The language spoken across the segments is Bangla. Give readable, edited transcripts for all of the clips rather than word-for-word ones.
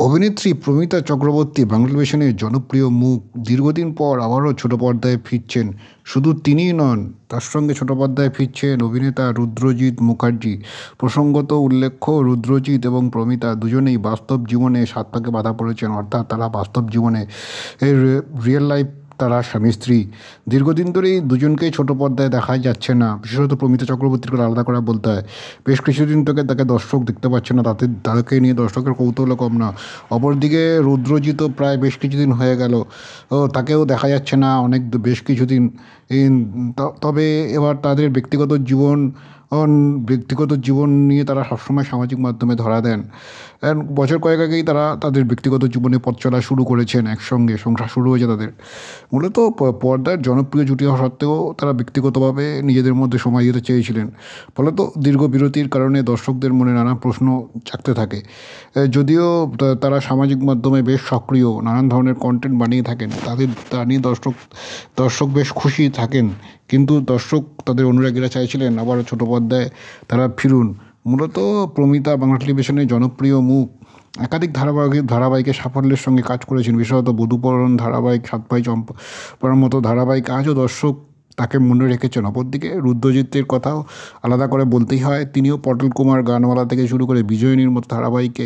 অভিনেত্রী প্রমিতা চক্রবর্তী বাংলা টেলিভিশনের জনপ্রিয় মুখ দীর্ঘদিন পর আবারও ছোট পর্দায় ফিরছেন। শুধু তিনিই নন, তার সঙ্গে ছোট পর্দায় ফিরছেন অভিনেতা রুদ্রজিৎ মুখার্জি। প্রসঙ্গত উল্লেখ্য, রুদ্রজিৎ এবং প্রমিতা দুজনেই বাস্তব জীবনে সাত পাকে বাঁধা পড়েছেন, অর্থাৎ তারা বাস্তব জীবনে রিয়েল লাইফ তারা স্বামী স্ত্রী। দীর্ঘদিন ধরেই দুজনকেই ছোট পর্দায় দেখা যাচ্ছে না। বিশেষত প্রমিতা চক্রবর্তীর কথা আলাদা করে বলতে হয়। বেশ কিছুদিন থেকে তাকে দর্শক দেখতে পাচ্ছে না, তাকে নিয়ে দর্শকের কৌতূহল কম না। অপরদিকে রুদ্রজিৎও প্রায় বেশ কিছুদিন হয়ে গেল, তাকেও দেখা যাচ্ছে না বেশ কিছুদিন। তবে এবার তাদের ব্যক্তিগত জীবন নিয়ে তারা সবসময় সামাজিক মাধ্যমে ধরা দেন। বছর কয়েক আগেই তারা তাদের ব্যক্তিগত জীবনে পথ চলা শুরু করেছেন, একসঙ্গে সংসার শুরু হয়েছে তাদের। মূলত পর্দার জনপ্রিয় জুটি হওয়া সত্ত্বেও তারা ব্যক্তিগতভাবে নিজেদের মধ্যে সময় দিতে চেয়েছিলেন। ফলত দীর্ঘ বিরতির কারণে দর্শকদের মনে নানা প্রশ্ন জাগতে থাকে। যদিও তারা সামাজিক মাধ্যমে বেশ সক্রিয়, নানান ধরনের কন্টেন্ট বানিয়ে থাকেন, তা নিয়ে দর্শক বেশ খুশি থাকেন। কিন্তু তাদের অনুরাগীরা চাইছিলেন আবারও ছোট পর্দায় তারা ফিরুন। মূলত প্রমিতা বাংলা টেলিভিশনের জনপ্রিয় মুখ। একাধিক ধারাবাহিকের সাফল্যের সঙ্গে কাজ করেছেন। বিশেষত বধূপরণ ধারাবাহিক, সাত ভাই চম্পার মতো ধারাবাহিক আজও দর্শক তাকে মনে রেখেছেন। অপরদিকে রুদ্রজিতের কথাও আলাদা করে বলতেই হয়। তিনিও পটল কুমার গানওয়ালা থেকে শুরু করে বিজয়িনীর মতো ধারাবাহিকে,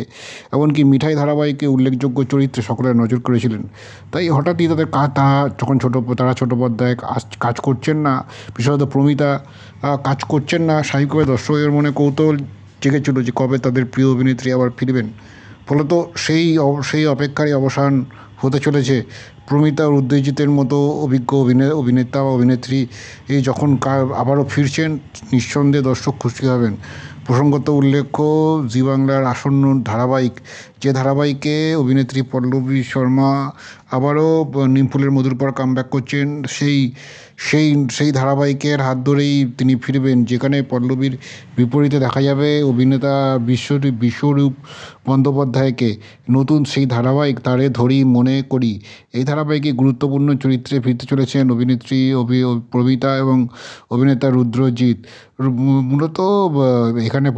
এমনকি মিঠাই ধারাবাহিকে উল্লেখযোগ্য চরিত্রে সকলের নজর করেছিলেন। তাই হঠাৎই তারা ছোট পর্দায় কাজ করছেন না, বিশেষত প্রমিতা কাজ করছেন না, স্বাভাবিকভাবে দর্শকের মনে কৌতূহল জেগেছিল যে কবে তাদের প্রিয় অভিনেত্রী আবার ফিরবেন। ফলত সেই অপেক্ষারই অবসান হতে চলেছে। প্রমিতা রুদ্রজিতের মতো অভিজ্ঞ অভিনেতা বা অভিনেত্রী যখন আবারও ফিরছেন, নিঃসন্দেহে দর্শক খুশি হবেন। প্রসঙ্গত উল্লেখ্য, জি বাংলার আসন্ন যে ধারাবাহিকে অভিনেত্রী পল্লবী শর্মা আবারও নিমফুলের মধুর পর কামব্যাক করছেন, সেই ধারাবাহিকের হাত ধরেই তিনি ফিরবেন, যেখানে পল্লবীর বিপরীতে দেখা যাবে অভিনেতা বিশ্বরূপ বন্দ্যোপাধ্যায়কে। নতুন সেই ধারাবাহিক তারে ধরি মনে করি, এই ধারাবাহিকে গুরুত্বপূর্ণ চরিত্রে ফিরতে চলেছেন অভিনেত্রী প্রমিতা এবং অভিনেতা রুদ্রজিৎ। মূলত এখানে